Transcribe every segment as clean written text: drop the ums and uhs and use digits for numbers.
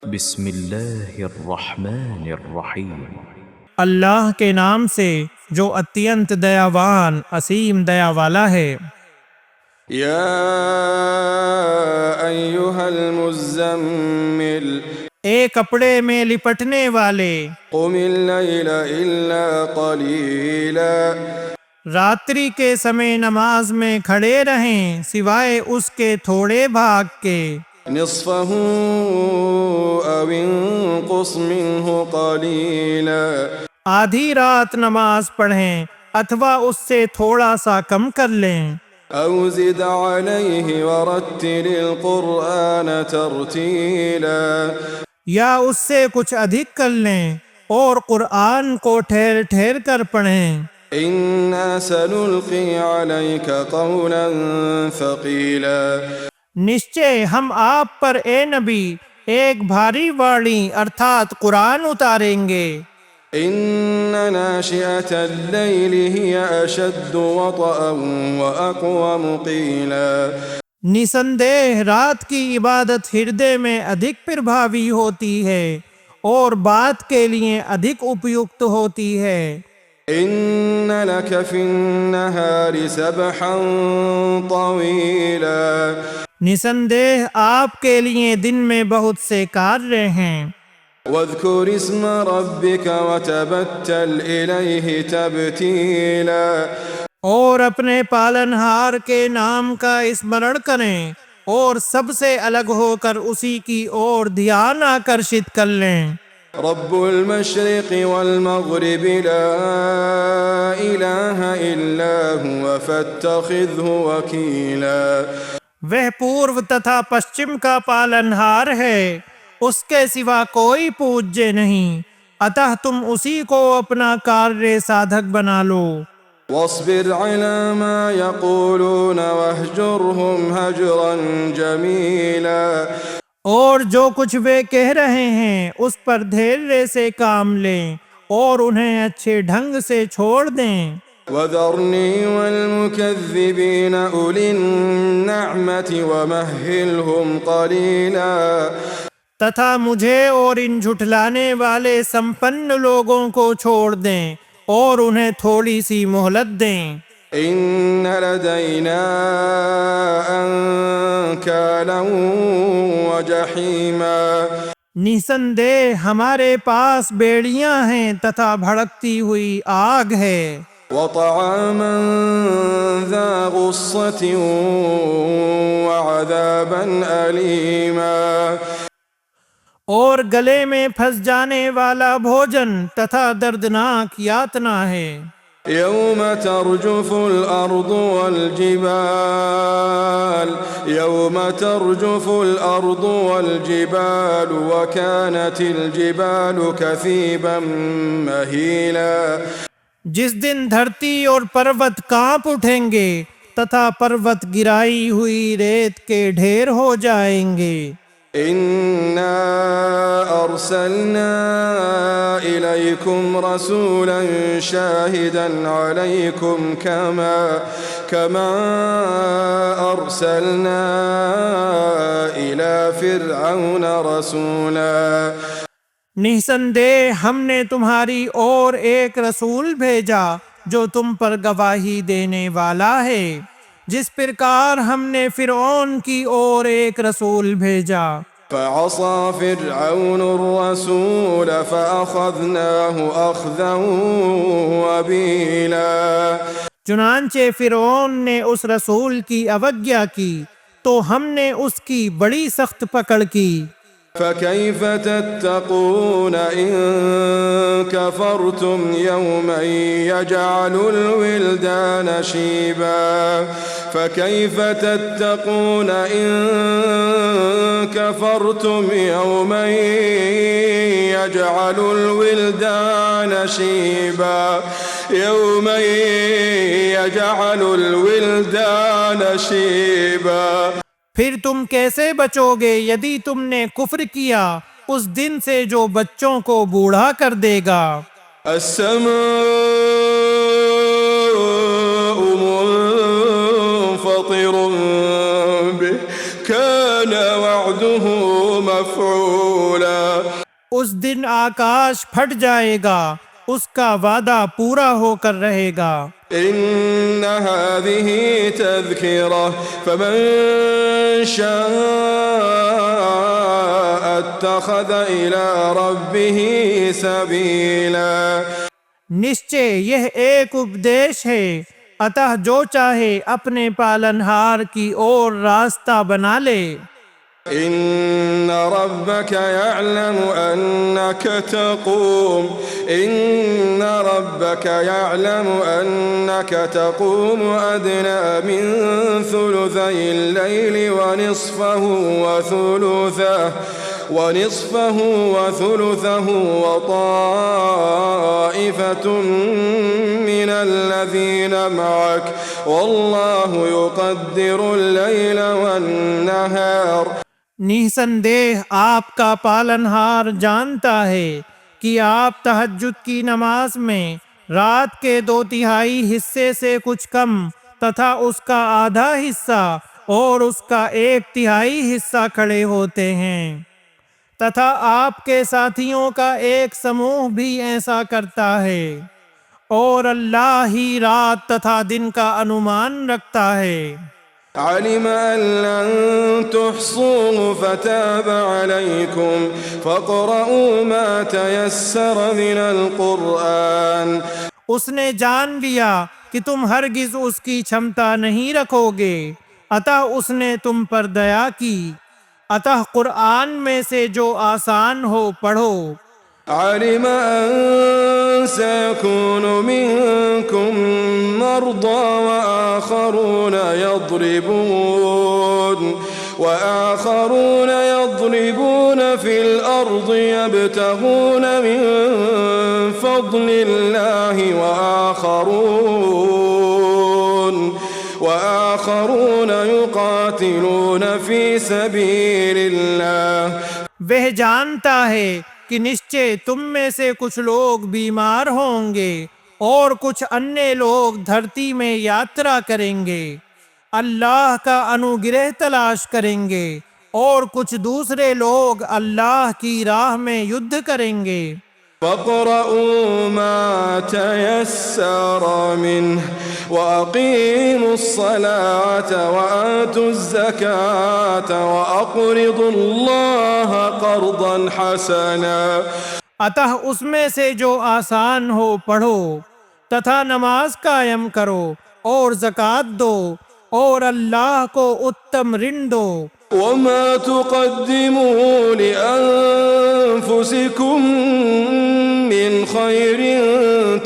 بسم اللہ الرحمن الرحیم۔ اللہ کے نام سے جو اتینت دیاوان اسیم دیا والا ہے۔ یا ایہا المزمل، اے کپڑے میں لپٹنے والے، قم اللیل الا قلیلا، راتری کے سمے نماز میں کھڑے رہیں سوائے اس کے تھوڑے بھاگ کے، نصفہ او انقص منہ قلیلا، آدھی رات نماز پڑھیں اتھوا اس سے تھوڑا سا کم کر لیں، او زد علیہ ورتل القرآن ترتیلا، یا اس سے کچھ ادھک کر لیں اور قرآن کو ٹھہر ٹھہر کر پڑھیں۔ انا سنلقی علیک قولا ثقیلا، نشچے ہم آپ پر اے نبی ایک بھاری واڑی ارتھات قرآن اتاریں گے۔ ان ناشئة اللیل ہی اشد وطئا واقوم قیلا، نسندہ رات کی عبادت ہردے میں ادھک پربھاوی ہوتی ہے اور بات کے لیے ادھک اپیکت ہوتی ہے۔ ان لک فی النہار سبحا طویلا، نسندہ آپ کے لیے دن میں بہت سے کاریہ ہیں۔ واذکر اسم ربک وتبتل الیہ تبتیلا، اور اپنے پالنہار کے نام کا اسمرن کریں اور سب سے الگ ہو کر اسی کی اور دھیان آکرشت کر لیں۔ رب المشرق والمغرب لا الہ الا هو فاتخذہ وکیلا، وہ پورو تتھا پشچم کا پالنہار ہے، اس کے سوا کوئی پوجیہ نہیں، اتہ تم اسی کو اپنا کاریہ سادھک بنا لو۔ واصبر على ما يقولون واہجرهم ہجرا جمیلا، اور جو کچھ وہ کہہ رہے ہیں اس پر دھیرے سے کام لیں اور انہیں اچھے ڈھنگ سے چھوڑ دیں۔ وذرنی والمکذبین اولی النعمت ومہلہم قلیلا، تتھا مجھے اور ان جھٹلانے والے سمپن لوگوں کو چھوڑ دیں اور انہیں تھوڑی سی مہلت دیں۔ ان لدینا انکالا وجحیما، نسندہ ہمارے پاس بیڑیاں ہیں تتھا بھڑکتی ہوئی آگ ہے، وطعاما ذا غصة وعذابا أليما، اور گلے میں پھنس جانے والا بھوجن تتھا دردناک یاتنا ہے۔ يوم ترجف الأرض والجبال، يوم ترجف الأرض والجبال وكانت الجبال كثيبا مهيلا، جس دن دھرتی اور پروت کانپ اٹھیں گے تتھا پروت گرائی ہوئی ریت کے ڈھیر ہو جائیں گے۔ انا ارسلنا الیکم رسولا شاہدا علیکم کما ارسلنا الی فرعون رسولا، نسندہ ہم نے تمہاری اور ایک رسول بھیجا جو تم پر گواہی دینے والا ہے، جس پرکار ہم نے فرعون کی اور ایک رسول بھیجا۔ فعصى فرعون الرسول فأخذناه أخذا وبيلا، چنانچہ فرعون نے اس رسول کی اوگیا کی تو ہم نے اس کی بڑی سخت پکڑ کی۔ فكيف تتقون إن كفرتم يوما يجعل الولدان شيبا، فكيف تتقون إن كفرتم يوما يجعل الولدان شيبا، يوما يجعل الولدان شيبا، پھر تم کیسے بچو گے یدی تم نے کفر کیا اس دن سے جو بچوں کو بوڑھا کر دے گا۔ السماء منفطر به كان وعده مفعولا، اس دن آکاش پھٹ جائے گا، اس کا وعدہ پورا ہو کر رہے گا۔ إن هذه تذكرة فمن شاء اتخذ إلى ربه سبيلا۔ نشچے یہ ایک اپدیش ہے، اتہ جو چاہے اپنے پالنہار کی اور راستہ بنا لے۔ إن ربك يعلم أنك تقوم أدنى من ثلثي الليل ونصفه وثلثه وطائفة من الذين معك والله يقدر الليل والنهار۔ نِسندیہ آپ کا پالنہار جانتا ہے کہ آپ تہجد کی نماز میں رات کے 2/3 حصے سے کچھ کم تتھا اس کا آدھا حصہ اور اس کا 1/3 حصہ کھڑے ہوتے ہیں، تتھا آپ کے ساتھیوں کا ایک سموہ بھی ایسا کرتا ہے، اور اللہ ہی رات تتھا دن کا انومان رکھتا ہے۔ علم أن لن تحصوه فتاب عليكم فاقرؤوا ما تيسر من القرآن۔ اس نے جان لیا کہ تم ہرگز اس کی چھمتا نہیں رکھو گے، اتہ اس نے تم پر دیا کی، اتہ قرآن میں سے جو آسان ہو پڑھو۔ علم أن سيكون منكم مرضى وآخرون يضربون في الأرض يبتغون من فضل الله وآخرون يقاتلون في سبيل الله۔ وہ جانتا ہے کہ نشچے تم میں سے کچھ لوگ بیمار ہوں گے اور کچھ انیہ لوگ دھرتی میں یاترا کریں گے، اللہ کا انوگرہ تلاش کریں گے، اور کچھ دوسرے لوگ اللہ کی راہ میں یدھ کریں گے۔ فاقرؤوا ما تيسر منه وأقيموا الصلاة وآتوا الزكاة وأقرضوا الله قرضا حسنا۔ اتہ اس میں سے جو آسان ہو پڑھو، تتھا نماز قائم کرو اور زکوٰۃ دو اور اللہ کو اتم رن دو۔ وما تقدموا لأنفسكم من خير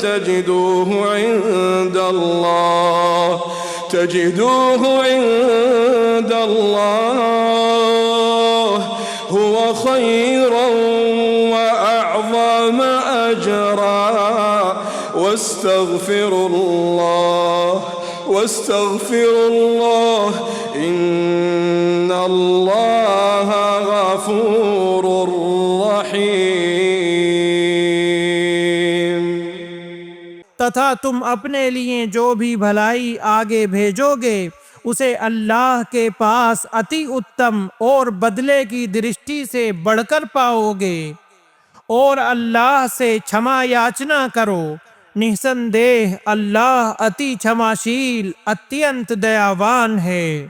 تجدوه عند الله هو خيرا وأعظم أجرا واستغفروا الله إن الله غفور رحيم۔ تتھا تم اپنے لیے جو بھی بھلائی آگے بھیجو گے اسے اللہ کے پاس اتی اتم اور بدلے کی درشٹی سے بڑھ کر پاؤ گے، اور اللہ سے چھما یاچنا کرو، نِسندیہ اللہ اتی چھماشیل اتینت دیاوان ہے۔